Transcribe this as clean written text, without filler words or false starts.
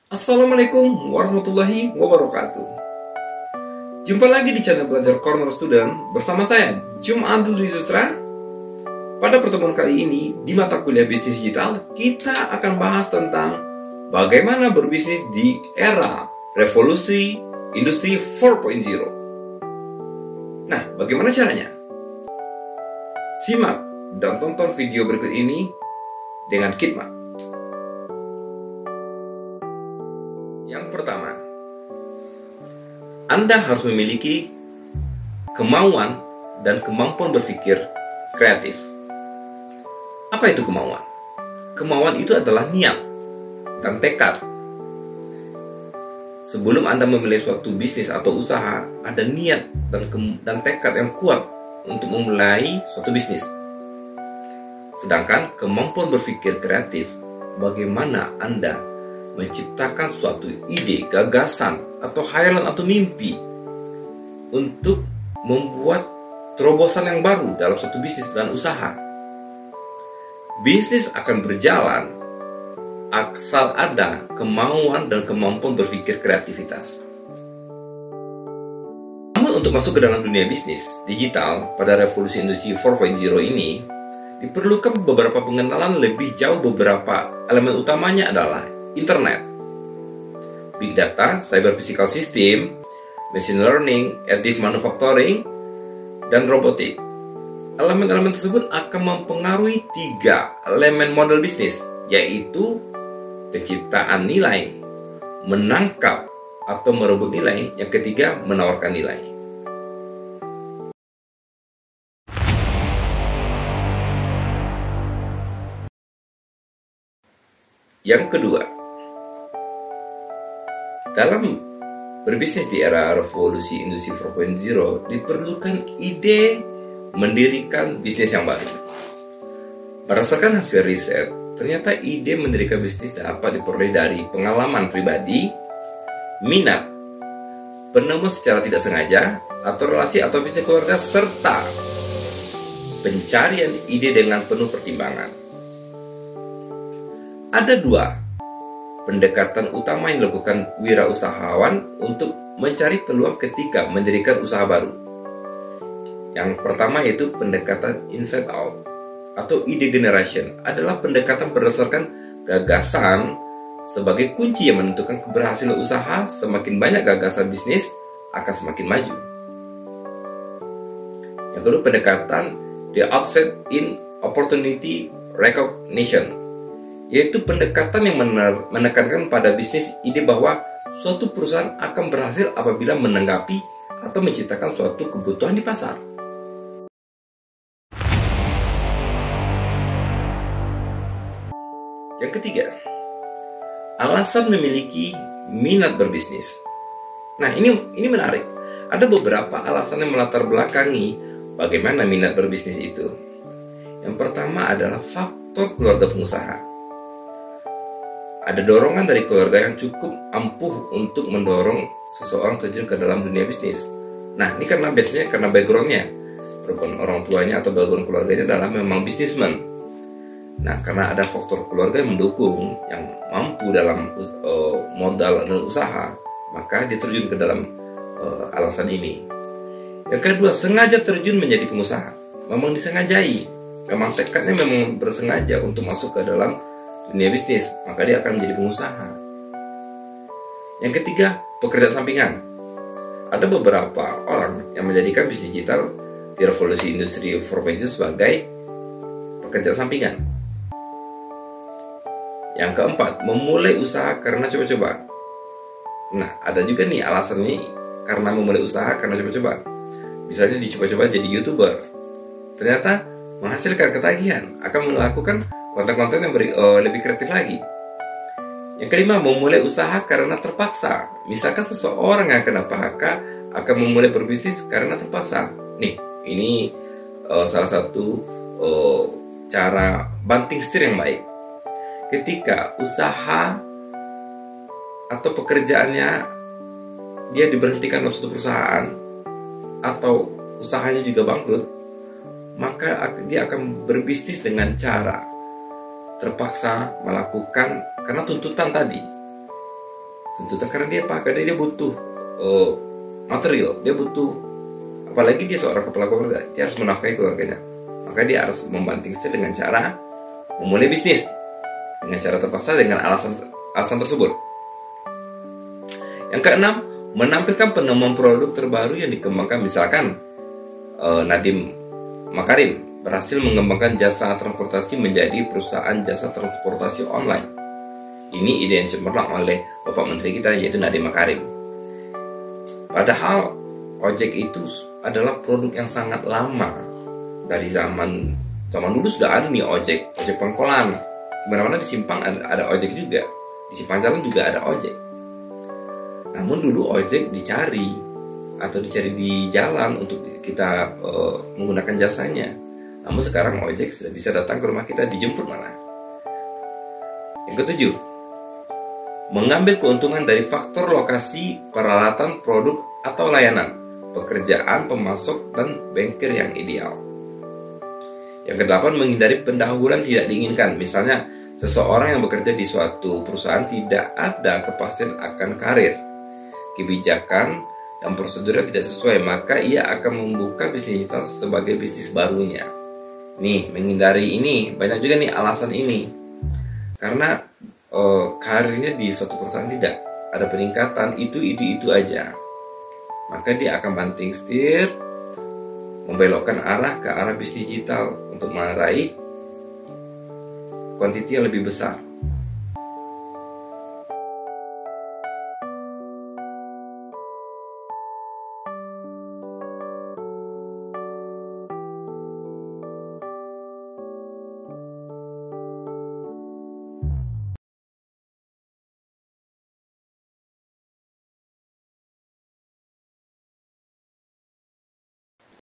Assalamualaikum warahmatullahi wabarakatuh. Jumpa lagi di channel Belajar Corner Student bersama saya, Jum Abdul Dwi Sustra. Pada pertemuan kali ini, di mata kuliah bisnis digital, kita akan bahas tentang bagaimana berbisnis di era revolusi industri 4.0. Nah, bagaimana caranya? Simak dan tonton video berikut ini dengan khidmat. Yang pertama, Anda harus memiliki kemauan dan kemampuan berpikir kreatif. Apa itu kemauan? Kemauan itu adalah niat dan tekad. Sebelum Anda memulai suatu bisnis atau usaha, ada niat dan tekad yang kuat untuk memulai suatu bisnis. Sedangkan kemampuan berpikir kreatif, bagaimana Anda menciptakan suatu ide, gagasan, atau khayalan atau mimpi untuk membuat terobosan yang baru dalam suatu bisnis dan usaha. Bisnis akan berjalan asal ada kemauan dan kemampuan berpikir kreativitas. Namun untuk masuk ke dalam dunia bisnis digital pada revolusi industri 4.0 ini, diperlukan beberapa pengenalan lebih jauh. Beberapa elemen utamanya adalah internet, big data, cyber physical system, machine learning, additive manufacturing, dan robotik. Elemen-elemen tersebut akan mempengaruhi 3 elemen model bisnis, yaitu penciptaan nilai, menangkap atau merebut nilai, yang ketiga menawarkan nilai. Yang kedua, dalam berbisnis di era revolusi industri 4.0 diperlukan ide mendirikan bisnis yang baru. Berdasarkan hasil riset, ternyata ide mendirikan bisnis dapat diperoleh dari pengalaman pribadi, minat, penemuan secara tidak sengaja, atau relasi atau bisnis keluarga, serta pencarian ide dengan penuh pertimbangan. Ada 2 pendekatan utama yang dilakukan wirausahawan untuk mencari peluang ketika mendirikan usaha baru. Yang pertama yaitu pendekatan inside out atau ide generation, adalah pendekatan berdasarkan gagasan sebagai kunci yang menentukan keberhasilan usaha. Semakin banyak gagasan bisnis akan semakin maju. Yang kedua, pendekatan the outset in opportunity recognition, yaitu pendekatan yang menekankan pada bisnis ide bahwa suatu perusahaan akan berhasil apabila menanggapi atau menciptakan suatu kebutuhan di pasar. Yang ketiga, alasan memiliki minat berbisnis. Nah, ini menarik. Ada beberapa alasan yang melatar belakangi bagaimana minat berbisnis itu. Yang pertama adalah faktor keluarga pengusaha. Ada dorongan dari keluarga yang cukup ampuh untuk mendorong seseorang terjun ke dalam dunia bisnis. Nah, ini karena biasanya karena backgroundnya, orang tuanya atau background keluarganya adalah memang bisnismen. Nah, karena ada faktor keluarga yang mendukung, yang mampu dalam modal dan usaha, maka dia terjun ke dalam alasan ini. Yang kedua, sengaja terjun menjadi pengusaha. Memang disengajai, memang tekadnya memang bersengaja untuk masuk ke dalam dunia bisnis, maka dia akan menjadi pengusaha. Yang ketiga, pekerjaan sampingan. Ada beberapa orang yang menjadikan bisnis digital di revolusi industri 4.0 sebagai pekerjaan sampingan. Yang keempat, memulai usaha karena coba-coba. Nah, ada juga nih alasannya karena memulai usaha karena coba-coba. Misalnya dicoba-coba jadi YouTuber, ternyata menghasilkan ketagihan, akan melakukan konten-konten yang lebih kreatif lagi. Yang kelima, memulai usaha karena terpaksa. Misalkan seseorang yang kena PHK akan memulai berbisnis karena terpaksa. Nih, ini salah satu cara banting setir yang baik. Ketika usaha atau pekerjaannya dia diberhentikan dalam suatu perusahaan atau usahanya juga bangkrut, maka dia akan berbisnis dengan cara terpaksa melakukan karena tuntutan tadi. tuntutan karena dia apa? Karena dia butuh material, dia butuh, apalagi dia seorang kepala keluarga, dia harus menafkahi keluarganya. Maka dia harus membanting setir dengan cara memulai bisnis dengan cara terpaksa dengan alasan tersebut. Yang keenam, menampilkan penemuan produk terbaru yang dikembangkan. Misalkan Nadiem Makarim berhasil mengembangkan jasa transportasi menjadi perusahaan jasa transportasi online. Ini ide yang cemerlang oleh Bapak Menteri kita, yaitu Nadiem Makarim. Padahal ojek itu adalah produk yang sangat lama. Dari zaman dulu sudah ada nih ojek pangkolan. Dimana-mana di Simpang ada ojek juga, di Simpang Jalan juga ada ojek. Namun dulu ojek dicari di jalan untuk kita menggunakan jasanya. Namun sekarang ojek sudah bisa datang ke rumah kita, dijemput malah. Yang ketujuh, mengambil keuntungan dari faktor lokasi, peralatan, produk atau layanan, pekerjaan, pemasok, dan bengkel yang ideal. Yang kedelapan, menghindari pendahuluan tidak diinginkan. Misalnya, seseorang yang bekerja di suatu perusahaan tidak ada kepastian akan karir, kebijakan, dan prosedurnya tidak sesuai, maka ia akan membuka bisnis sebagai bisnis barunya. Nih, menghindari ini, banyak juga nih alasan ini. Karena karirnya di suatu perusahaan tidak ada peningkatan, itu aja. Maka dia akan banting setir, membelokkan arah ke arah bisnis digital untuk meraih kuantiti yang lebih besar.